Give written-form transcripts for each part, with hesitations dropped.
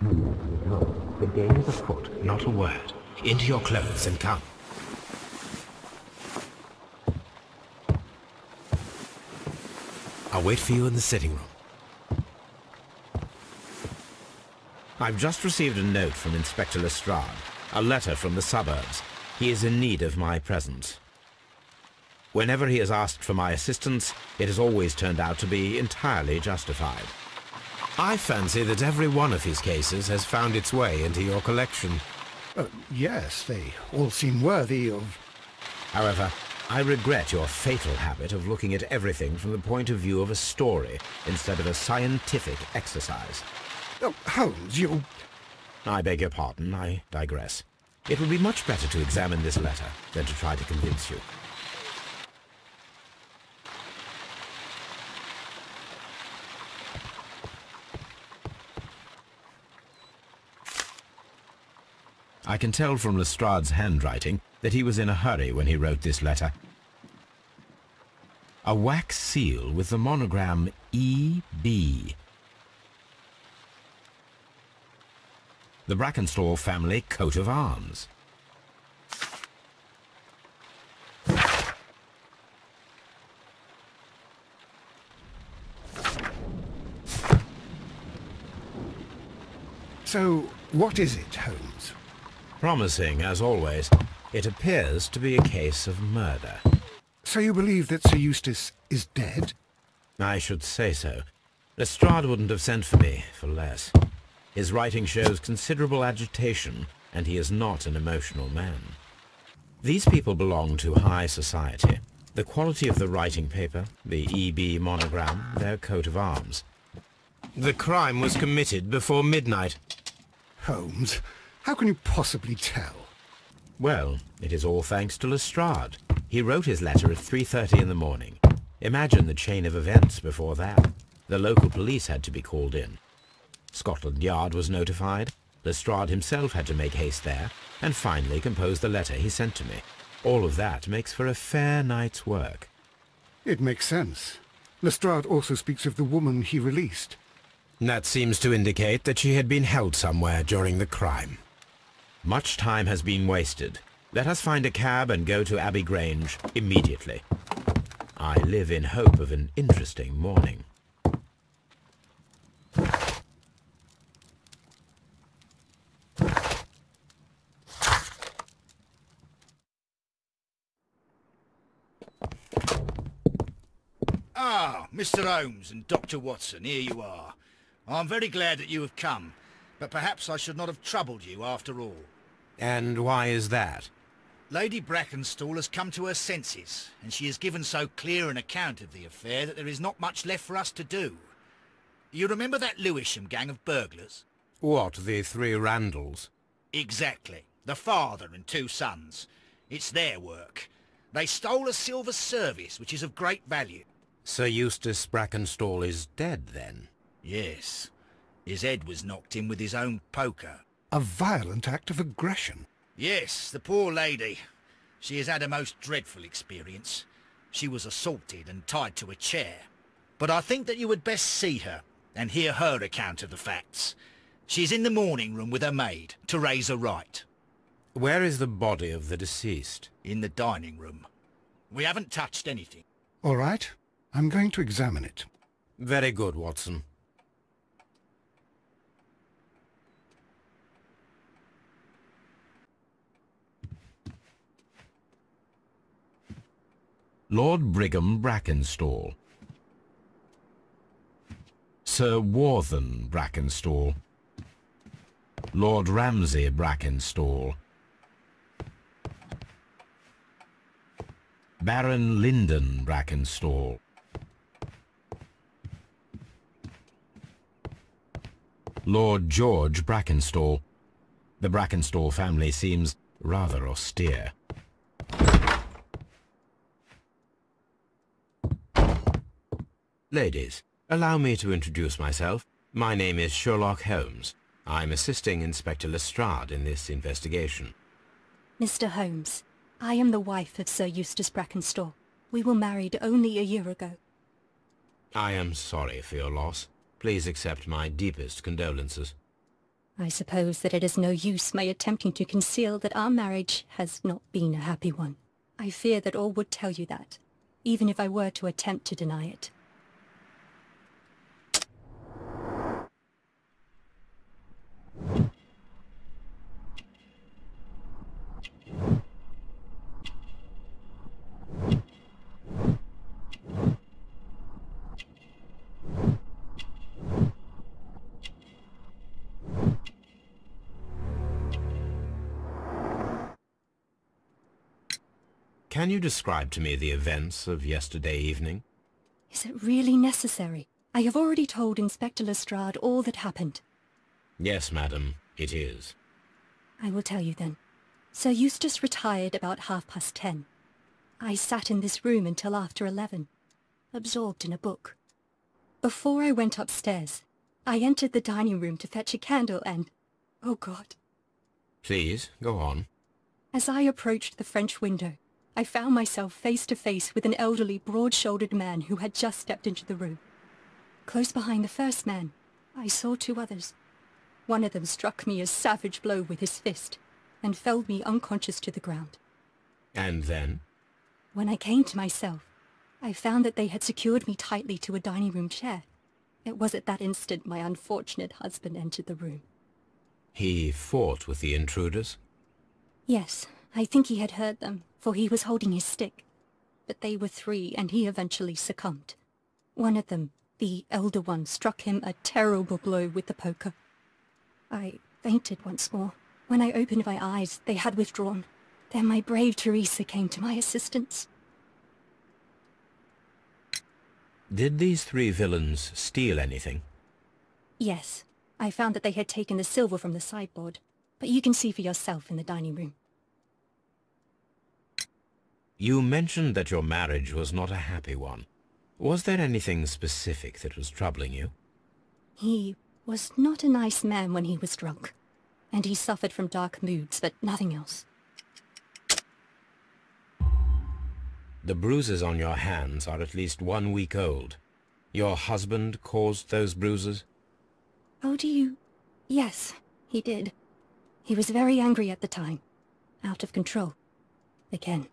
The game is afoot. Not a word. Into your clothes and come. I'll wait for you in the sitting room. I've just received a note from Inspector Lestrade, a letter from the suburbs. He is in need of my presence. Whenever he has asked for my assistance, it has always turned out to be entirely justified. I fancy that every one of his cases has found its way into your collection. Yes, they all seem worthy of... However, I regret your fatal habit of looking at everything from the point of view of a story instead of a scientific exercise. Oh, Holmes, you... I beg your pardon, I digress. It would be much better to examine this letter than to try to convince you. I can tell from Lestrade's handwriting that he was in a hurry when he wrote this letter. A wax seal with the monogram E.B. The Brackenstall family coat of arms. So, what is it, Holmes? Promising, as always. It appears to be a case of murder. So you believe that Sir Eustace is dead? I should say so. Lestrade wouldn't have sent for me for less. His writing shows considerable agitation, and he is not an emotional man. These people belong to high society. The quality of the writing paper, the EB monogram, their coat of arms. The crime was committed before midnight. Holmes, how can you possibly tell? Well, it is all thanks to Lestrade. He wrote his letter at 3:30 in the morning. Imagine the chain of events before that. The local police had to be called in. Scotland Yard was notified. Lestrade himself had to make haste there, and finally compose the letter he sent to me. All of that makes for a fair night's work. It makes sense. Lestrade also speaks of the woman he released. That seems to indicate that she had been held somewhere during the crime. Much time has been wasted. Let us find a cab and go to Abbey Grange immediately. I live in hope of an interesting morning. Ah, Mr. Holmes and Dr. Watson, here you are. I'm very glad that you have come, but perhaps I should not have troubled you after all. And why is that? Lady Brackenstall has come to her senses, and she has given so clear an account of the affair that there is not much left for us to do. You remember that Lewisham gang of burglars? What, the three Randalls? Exactly. The father and two sons. It's their work. They stole a silver service, which is of great value. Sir Eustace Brackenstall is dead, then? Yes. His head was knocked in with his own poker. A violent act of aggression. Yes, the poor lady. She has had a most dreadful experience. She was assaulted and tied to a chair. But I think that you would best see her and hear her account of the facts. She's in the morning room with her maid, Teresa Wright. Where is the body of the deceased? In the dining room. We haven't touched anything. All right. I'm going to examine it. Very good, Watson. Lord Brigham Brackenstall. Sir Warthen Brackenstall. Lord Ramsay Brackenstall. Baron Lyndon Brackenstall. Lord George Brackenstall. The Brackenstall family seems rather austere. Ladies, allow me to introduce myself. My name is Sherlock Holmes. I'm assisting Inspector Lestrade in this investigation. Mr. Holmes, I am the wife of Sir Eustace Brackenstall. We were married only a year ago. I am sorry for your loss. Please accept my deepest condolences. I suppose that it is no use my attempting to conceal that our marriage has not been a happy one. I fear that all would tell you that, even if I were to attempt to deny it. Can you describe to me the events of yesterday evening? Is it really necessary? I have already told Inspector Lestrade all that happened. Yes, madam, it is. I will tell you then. Sir Eustace retired about 10:30. I sat in this room until after 11, absorbed in a book. Before I went upstairs, I entered the dining room to fetch a candle and... oh God. Please, go on. As I approached the French window, I found myself face to face with an elderly, broad-shouldered man who had just stepped into the room. Close behind the first man, I saw two others. One of them struck me a savage blow with his fist and felled me unconscious to the ground. And then? When I came to myself, I found that they had secured me tightly to a dining room chair. It was at that instant my unfortunate husband entered the room. He fought with the intruders? Yes, I think he had heard them, for he was holding his stick. But they were three, and he eventually succumbed. One of them, the elder one, struck him a terrible blow with the poker. I fainted once more. When I opened my eyes, they had withdrawn. Then my brave Teresa came to my assistance. Did these three villains steal anything? Yes, I found that they had taken the silver from the sideboard, but you can see for yourself in the dining room. You mentioned that your marriage was not a happy one. Was there anything specific that was troubling you? He was not a nice man when he was drunk, and he suffered from dark moods, but nothing else. The bruises on your hands are at least 1 week old. Your husband caused those bruises? Oh, do you... Yes, he did. He was very angry at the time. Out of control. Again.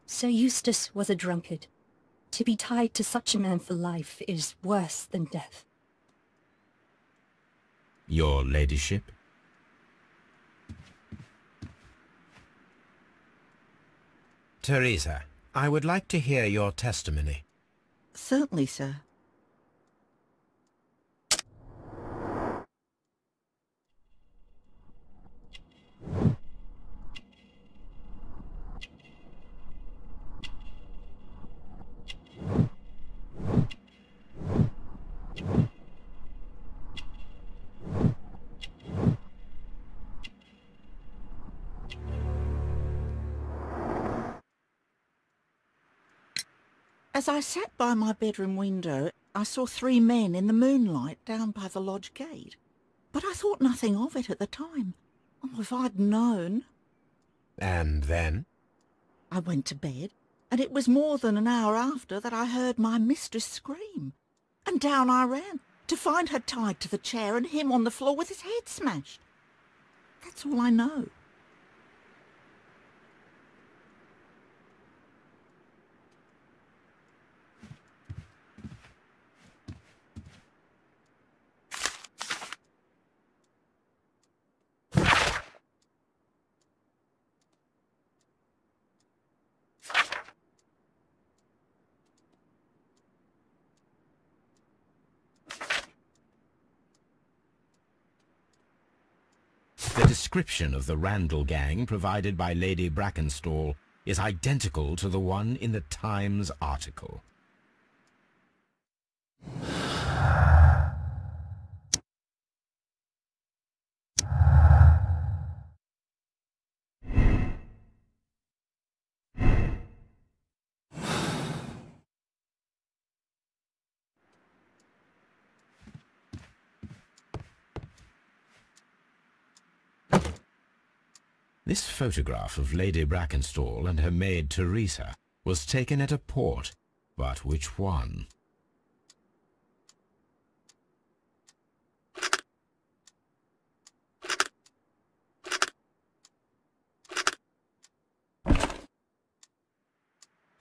Sir Eustace was a drunkard. To be tied to such a man for life is worse than death. Your ladyship? Teresa, I would like to hear your testimony. Certainly, sir. As I sat by my bedroom window, I saw three men in the moonlight down by the lodge gate. But I thought nothing of it at the time. Oh, if I'd known. And then? I went to bed, and it was more than an hour after that I heard my mistress scream. And down I ran, to find her tied to the chair and him on the floor with his head smashed. That's all I know. The description of the Randall gang provided by Lady Brackenstall is identical to the one in the Times article. This photograph of Lady Brackenstall and her maid Teresa was taken at a port, but which one?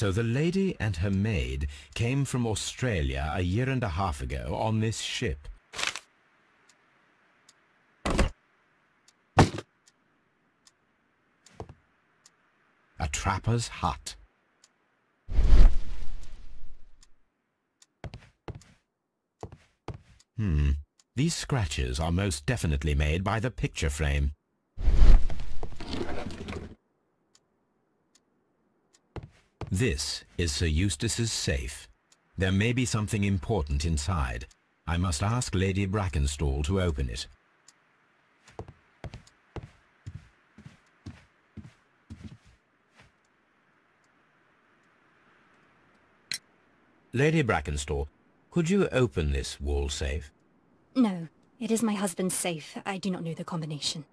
So the lady and her maid came from Australia a year and a half ago on this ship. A trapper's hut. These scratches are most definitely made by the picture frame. This is Sir Eustace's safe. There may be something important inside. I must ask Lady Brackenstall to open it. Lady Brackenstall, could you open this wall safe? No, it is my husband's safe. I do not know the combination.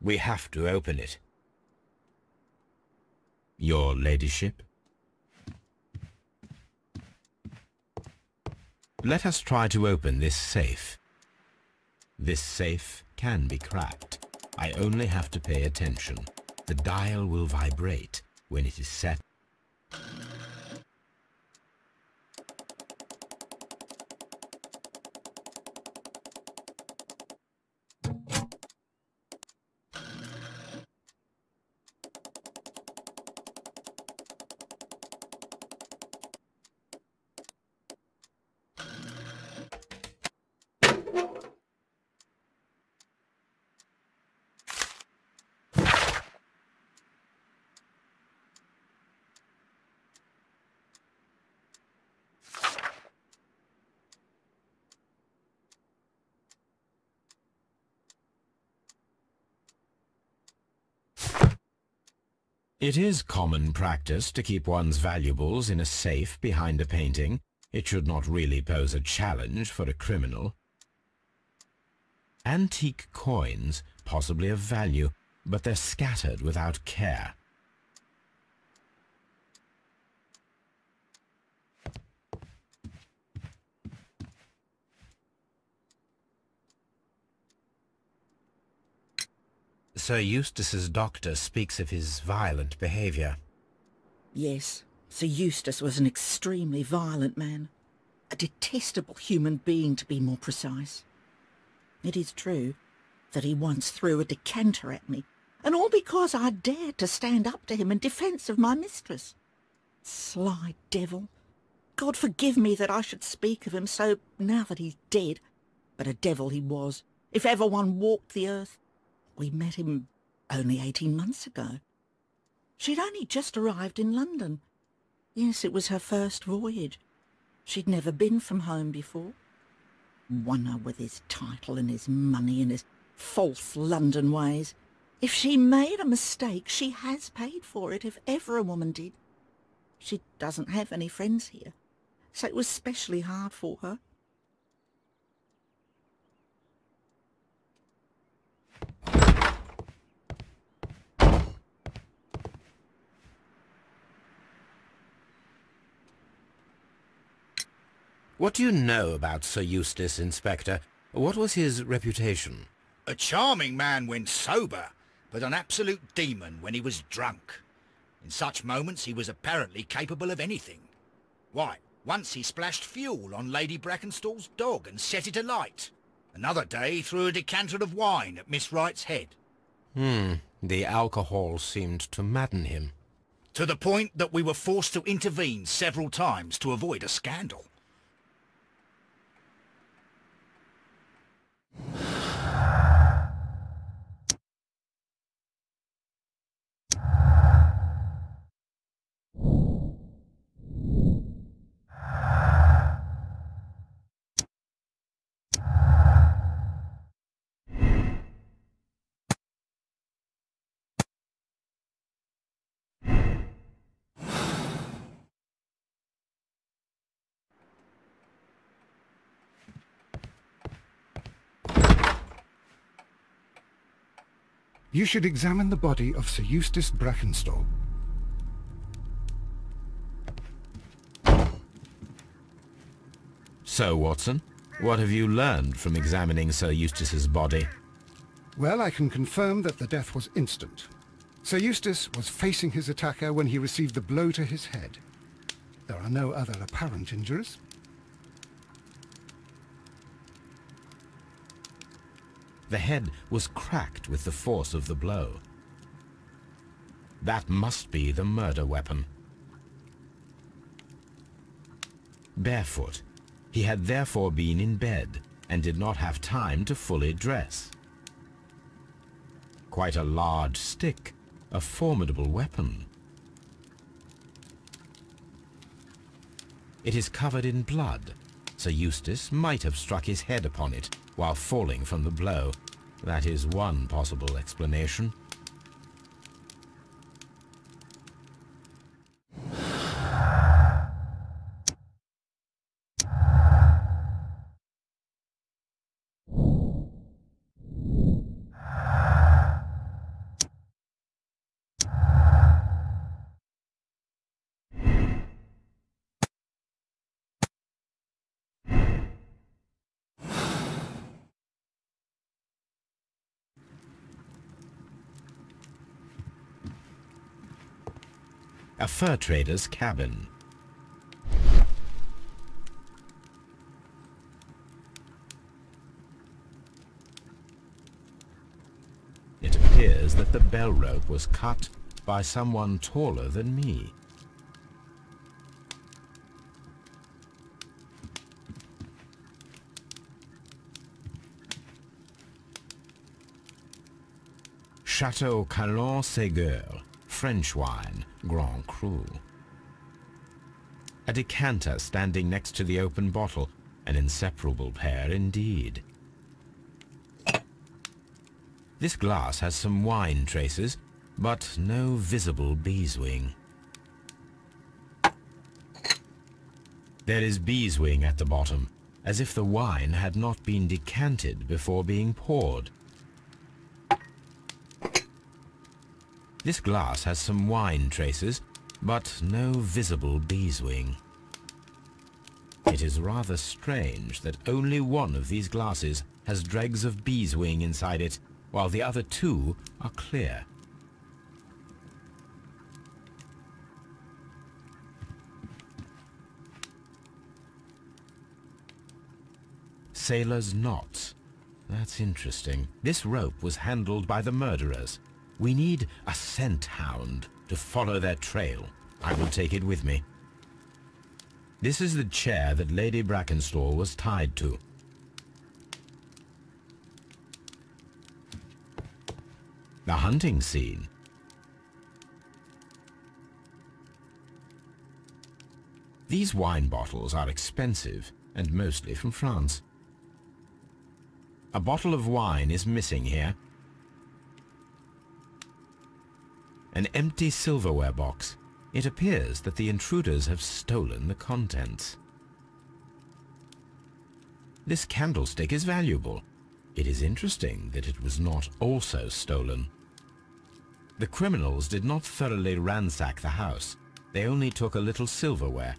We have to open it. Your ladyship? Let us try to open this safe. This safe can be cracked. I only have to pay attention. The dial will vibrate when it is set. It is common practice to keep one's valuables in a safe behind a painting. It should not really pose a challenge for a criminal. Antique coins, possibly of value, but they're scattered without care. Sir Eustace's doctor speaks of his violent behaviour. Yes, Sir Eustace was an extremely violent man. A detestable human being, to be more precise. It is true that he once threw a decanter at me, and all because I dared to stand up to him in defence of my mistress. Sly devil. God forgive me that I should speak of him so now that he's dead, but a devil he was, if ever one walked the earth. We met him only 18 months ago. She'd only just arrived in London. Yes, it was her first voyage. She'd never been from home before. Wonder with his title and his money and his false London ways. If she made a mistake, she has paid for it, if ever a woman did. She doesn't have any friends here, so it was specially hard for her. What do you know about Sir Eustace, Inspector? What was his reputation? A charming man when sober, but an absolute demon when he was drunk. In such moments he was apparently capable of anything. Why, once he splashed fuel on Lady Brackenstall's dog and set it alight. Another day he threw a decanter of wine at Miss Wright's head. The alcohol seemed to madden him. To the point that we were forced to intervene several times to avoid a scandal. You should examine the body of Sir Eustace Brackenstall. So, Watson, what have you learned from examining Sir Eustace's body? Well, I can confirm that the death was instant. Sir Eustace was facing his attacker when he received the blow to his head. There are no other apparent injuries. The head was cracked with the force of the blow. That must be the murder weapon. Barefoot, he had therefore been in bed and did not have time to fully dress. Quite a large stick, a formidable weapon. It is covered in blood. Sir Eustace might have struck his head upon it while falling from the blow. That is one possible explanation. A fur trader's cabin. It appears that the bell rope was cut by someone taller than me. Chateau Calon-Ségur, French wine, Grand Cru. A decanter standing next to the open bottle, an inseparable pair indeed. This glass has some wine traces, but no visible beeswing. There is beeswing at the bottom, as if the wine had not been decanted before being poured. This glass has some wine traces, but no visible beeswing. It is rather strange that only one of these glasses has dregs of beeswing inside it, while the other two are clear. Sailor's knots. That's interesting. This rope was handled by the murderers. We need a scent hound to follow their trail. I will take it with me. This is the chair that Lady Brackenstall was tied to. The hunting scene. These wine bottles are expensive and mostly from France. A bottle of wine is missing here. An empty silverware box. It appears that the intruders have stolen the contents. This candlestick is valuable. It is interesting that it was not also stolen. The criminals did not thoroughly ransack the house. They only took a little silverware.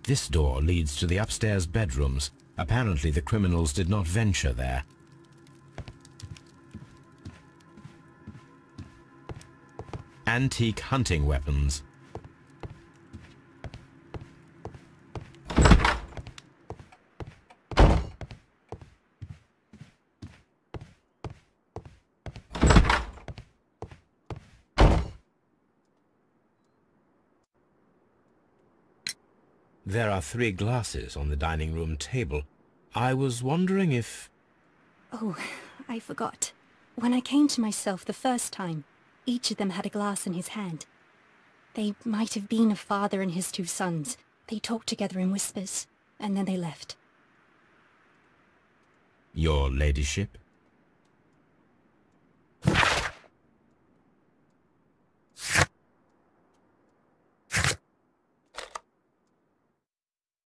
This door leads to the upstairs bedrooms. Apparently the criminals did not venture there. Antique hunting weapons. There are 3 glasses on the dining room table. I was wondering if... Oh, I forgot. When I came to myself the first time, each of them had a glass in his hand. They might have been a father and his 2 sons. They talked together in whispers, and then they left. Your ladyship?